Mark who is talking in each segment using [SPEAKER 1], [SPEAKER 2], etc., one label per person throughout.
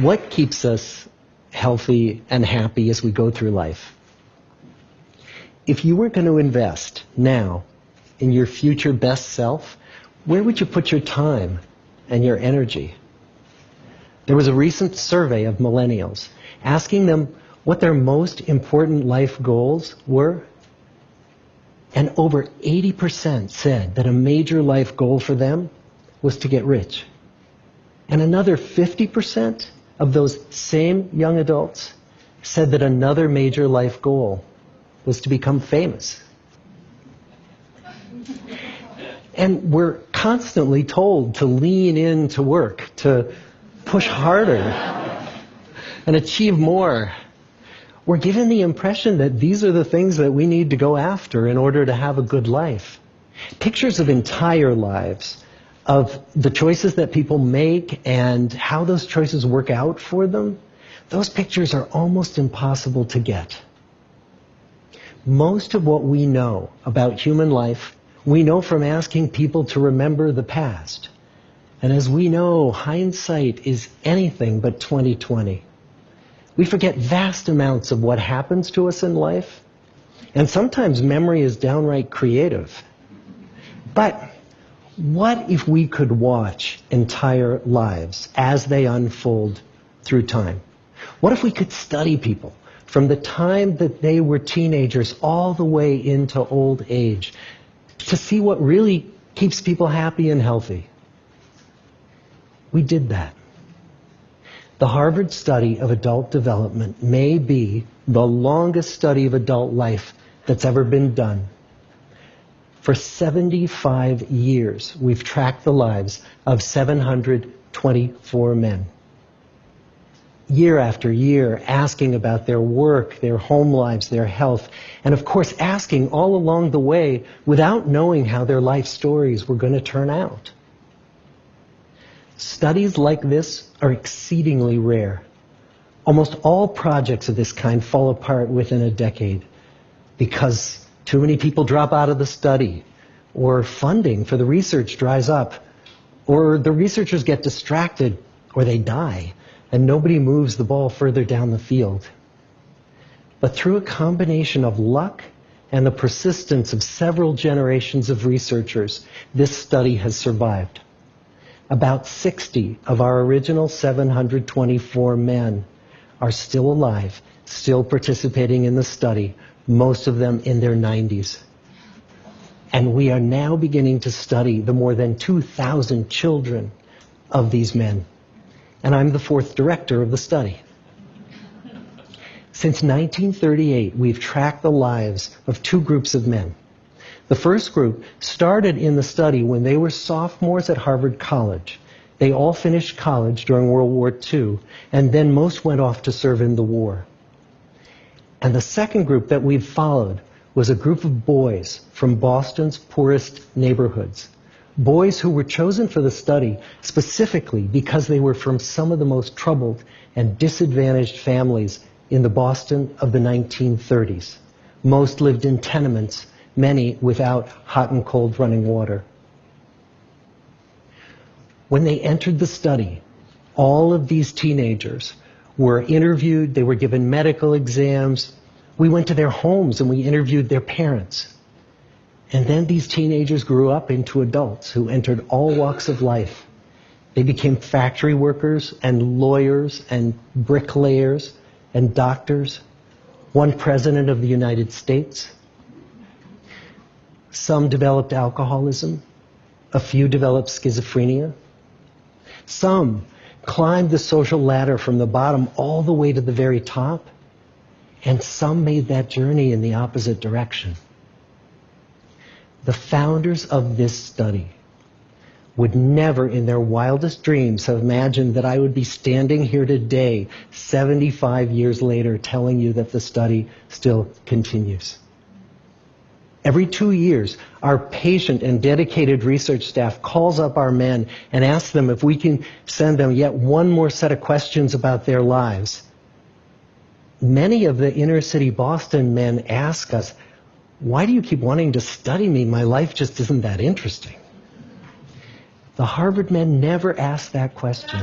[SPEAKER 1] What keeps us healthy and happy as we go through life? If you were going to invest now in your future best self, where would you put your time and your energy? There was a recent survey of millennials asking them what their most important life goals were. And over 80% said that a major life goal for them was to get rich. And another 50% of those same young adults said that another major life goal was to become famous. And we're constantly told to lean into work, to push harder and achieve more. We're given the impression that these are the things that we need to go after in order to have a good life. Pictures of entire lives, of the choices that people make and how those choices work out for them, those pictures are almost impossible to get. Most of what we know about human life, we know from asking people to remember the past. And as we know, hindsight is anything but 20/20. We forget vast amounts of what happens to us in life, and sometimes memory is downright creative. But what if we could watch entire lives as they unfold through time? What if we could study people from the time that they were teenagers all the way into old age to see what really keeps people happy and healthy? We did that. The Harvard study of adult development may be the longest study of adult life that's ever been done. For 75 years, we've tracked the lives of 724 men. Year after year, asking about their work, their home lives, their health, and of course asking all along the way without knowing how their life stories were going to turn out. Studies like this are exceedingly rare. Almost all projects of this kind fall apart within a decade because too many people drop out of the study, or funding for the research dries up, or the researchers get distracted, or they die, and nobody moves the ball further down the field. But through a combination of luck and the persistence of several generations of researchers, this study has survived. About 60 of our original 724 men are still alive, still participating in the study, most of them in their 90s. And we are now beginning to study the more than 2,000 children of these men. And I'm the fourth director of the study. Since 1938, we've tracked the lives of two groups of men. The first group started in the study when they were sophomores at Harvard College. They all finished college during World War II, and then most went off to serve in the war. And the second group that we've followed was a group of boys from Boston's poorest neighborhoods. Boys who were chosen for the study specifically because they were from some of the most troubled and disadvantaged families in the Boston of the 1930s. Most lived in tenements, many without hot and cold running water. When they entered the study, all of these teenagers were interviewed, they were given medical exams. We went to their homes and we interviewed their parents. And then these teenagers grew up into adults who entered all walks of life. They became factory workers and lawyers and bricklayers and doctors, one president of the United States. Some developed alcoholism. A few developed schizophrenia. Some climbed the social ladder from the bottom all the way to the very top. And some made that journey in the opposite direction. The founders of this study would never in their wildest dreams have imagined that I would be standing here today, 75 years later, telling you that the study still continues. Every 2 years, our patient and dedicated research staff calls up our men and asks them if we can send them yet one more set of questions about their lives. Many of the inner city Boston men ask us, why do you keep wanting to study me? My life just isn't that interesting. The Harvard men never asked that question.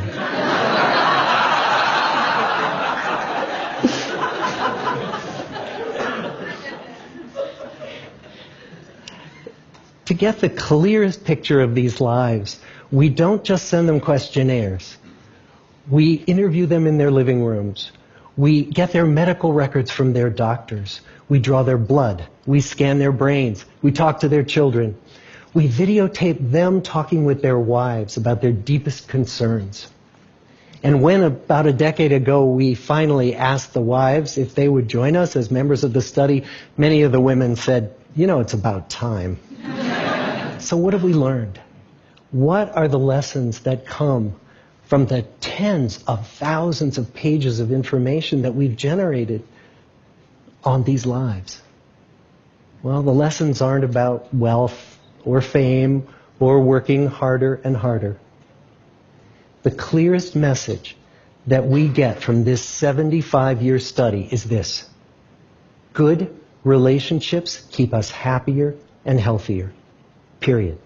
[SPEAKER 1] get the clearest picture of these lives, we don't just send them questionnaires. We interview them in their living rooms. We get their medical records from their doctors. We draw their blood. We scan their brains. We talk to their children. We videotape them talking with their wives about their deepest concerns. And when about a decade ago we finally asked the wives if they would join us as members of the study, many of the women said, "You know, it's about time." So what have we learned? What are the lessons that come from the tens of thousands of pages of information that we've generated on these lives? Well, the lessons aren't about wealth or fame or working harder and harder. The clearest message that we get from this 75-year study is this: good relationships keep us happier and healthier. Period.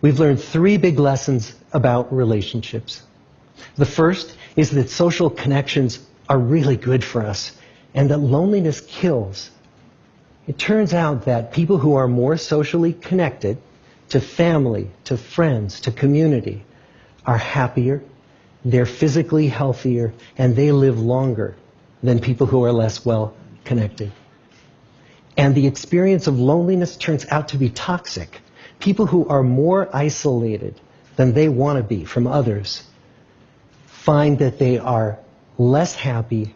[SPEAKER 1] We've learned 3 big lessons about relationships. The first is that social connections are really good for us and that loneliness kills. It turns out that people who are more socially connected to family, to friends, to community are happier, they're physically healthier, and they live longer than people who are less well connected. And the experience of loneliness turns out to be toxic. People who are more isolated than they want to be from others find that they are less happy,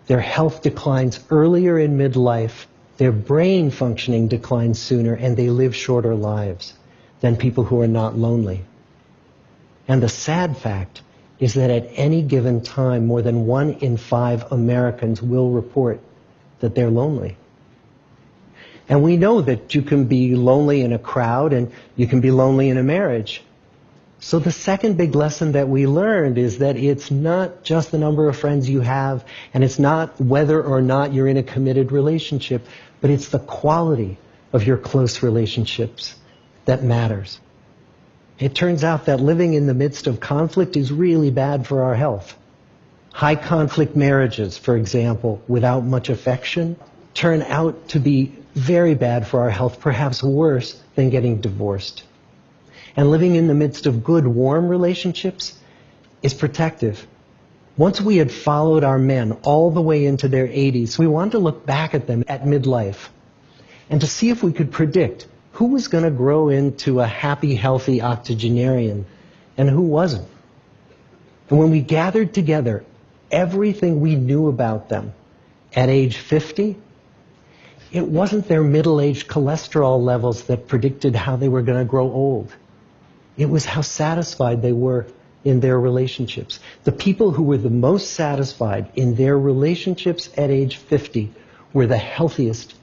[SPEAKER 1] their health declines earlier in midlife, their brain functioning declines sooner, and they live shorter lives than people who are not lonely. And the sad fact is that at any given time, more than 1 in 5 Americans will report that they're lonely. And we know that you can be lonely in a crowd and you can be lonely in a marriage. So the second big lesson that we learned is that it's not just the number of friends you have, and it's not whether or not you're in a committed relationship, but it's the quality of your close relationships that matters. It turns out that living in the midst of conflict is really bad for our health. High conflict marriages, for example, without much affection, turn out to be very bad for our health, perhaps worse than getting divorced. And living in the midst of good, warm relationships is protective. Once we had followed our men all the way into their 80s, we wanted to look back at them at midlife and to see if we could predict who was going to grow into a happy, healthy octogenarian and who wasn't. And when we gathered together everything we knew about them at age 50, it wasn't their middle-aged cholesterol levels that predicted how they were going to grow old. It was how satisfied they were in their relationships. The people who were the most satisfied in their relationships at age 50 were the healthiest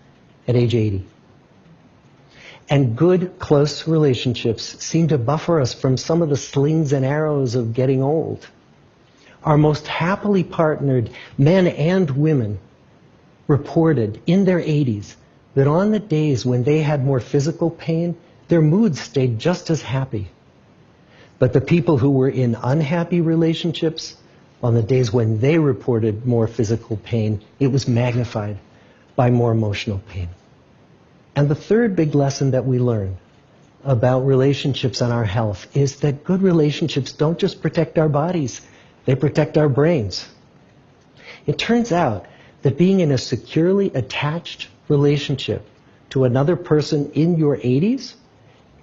[SPEAKER 1] at age 80. And good, close relationships seem to buffer us from some of the slings and arrows of getting old. Our most happily partnered men and women reported in their 80s that on the days when they had more physical pain, their moods stayed just as happy. But the people who were in unhappy relationships, on the days when they reported more physical pain, it was magnified by more emotional pain. And the third big lesson that we learn about relationships and our health is that good relationships don't just protect our bodies, they protect our brains. It turns out that being in a securely attached relationship to another person in your 80s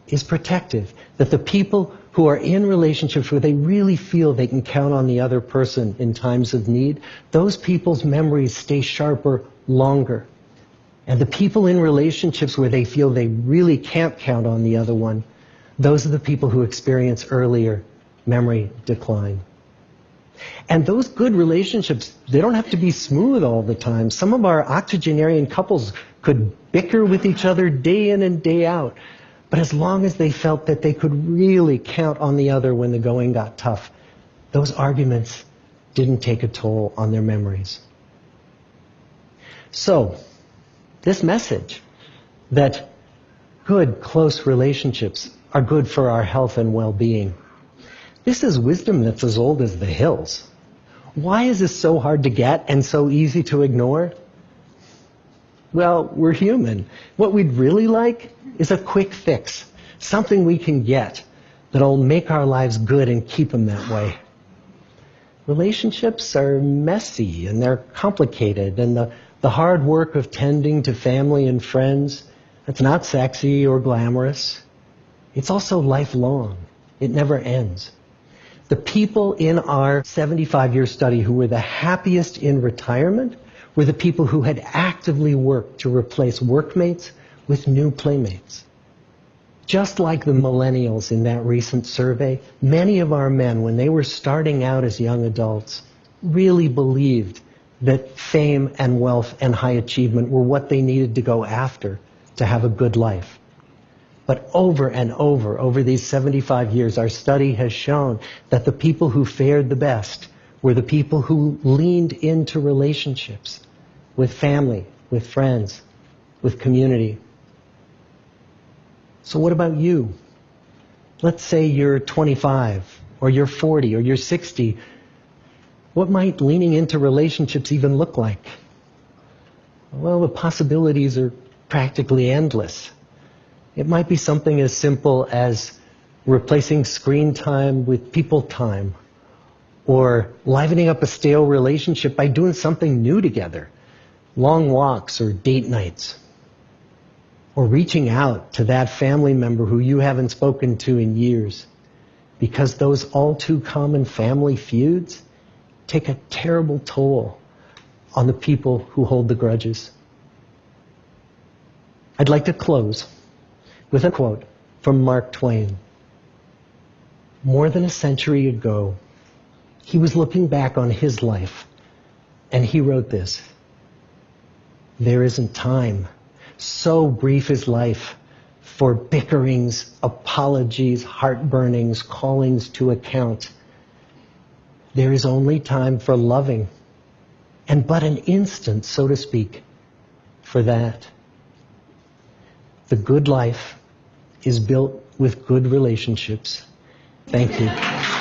[SPEAKER 1] is protective. That the people who are in relationships where they really feel they can count on the other person in times of need, those people's memories stay sharper longer. And the people in relationships where they feel they really can't count on the other one, those are the people who experience earlier memory decline. And those good relationships, they don't have to be smooth all the time. Some of our octogenarian couples could bicker with each other day in and day out. But as long as they felt that they could really count on the other when the going got tough, those arguments didn't take a toll on their memories. So, this message that good, close relationships are good for our health and well-being, this is wisdom that's as old as the hills. Why is this so hard to get and so easy to ignore? Well, we're human. What we'd really like is a quick fix, something we can get that'll make our lives good and keep them that way. Relationships are messy and they're complicated, and the hard work of tending to family and friends, that's not sexy or glamorous. It's also lifelong. It never ends. The people in our 75-year study who were the happiest in retirement were the people who had actively worked to replace workmates with new playmates. Just like the millennials in that recent survey, many of our men, when they were starting out as young adults, really believed that fame and wealth and high achievement were what they needed to go after to have a good life. But over and over these 75 years, our study has shown that the people who fared the best were the people who leaned into relationships with family, with friends, with community. So what about you? Let's say you're 25, or you're 40, or you're 60. What might leaning into relationships even look like? Well, the possibilities are practically endless. It might be something as simple as replacing screen time with people time, or livening up a stale relationship by doing something new together, long walks or date nights, or reaching out to that family member who you haven't spoken to in years, because those all too common family feuds take a terrible toll on the people who hold the grudges. I'd like to close with a quote from Mark Twain. More than a century ago, he was looking back on his life, and he wrote this: "There isn't time, so brief is life, for bickerings, apologies, heartburnings, callings to account. There is only time for loving, and but an instant, so to speak, for that. The good life is built with good relationships." Thank you.